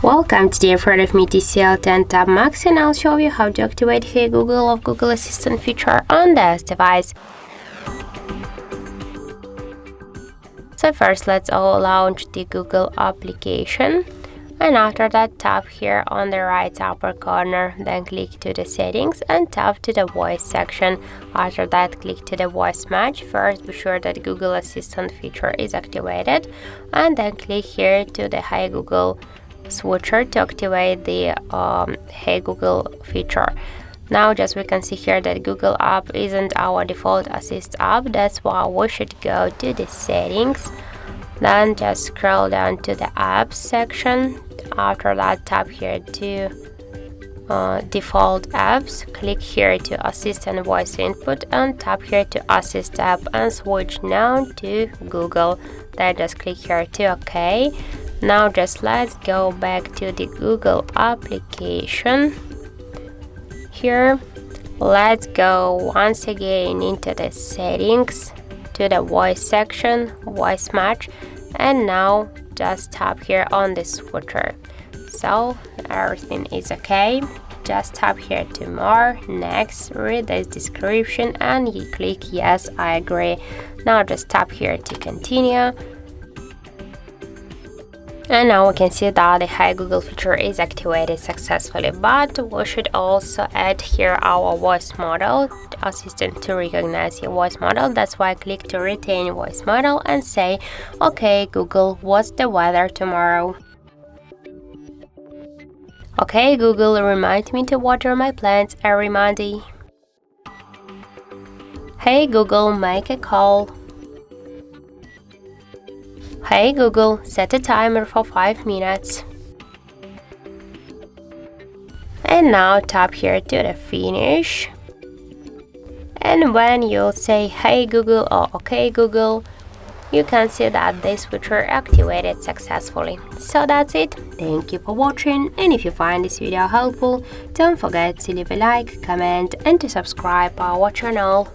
Welcome, today in front of me TCL 10 Tab Max, and I'll show you how to activate Hey Google of Google Assistant feature on this device. So first let's all launch the Google application, and after that tap here on the right upper corner, then click to the settings and tap to the voice section. After that click to the voice match. First be sure that Google Assistant feature is activated, and then click here to the Hey Google switcher to activate the Hey Google feature. Now just we can see here that Google app isn't our default assist app. That's why we should go to the settings, then just scroll down to the apps section. After that tap here to default apps, click here to assistant voice input and tap here to assist app and switch now to Google. Then just click here to OK. Now just let's go back to the Google application. Here let's go once again into the settings, to the voice section, voice match, and now just tap here on the switcher. So everything is okay. Just tap here to more, next, read this description, and you click yes, I agree. Now just tap here to continue. And now we can see that the Hey Google feature is activated successfully, but we should also add here our voice model assistant to recognize your voice model. That's why I click to retain voice model and say, okay Google, what's the weather tomorrow? Okay Google, remind me to water my plants every Monday. Hey Google, make a call. Hey Google, set a timer for 5 minutes. And now tap here to the finish. And when you say Hey Google or OK Google, you can see that this feature activated successfully. So that's it. Thank you for watching, and if you find this video helpful, don't forget to leave a like, comment and to subscribe our channel.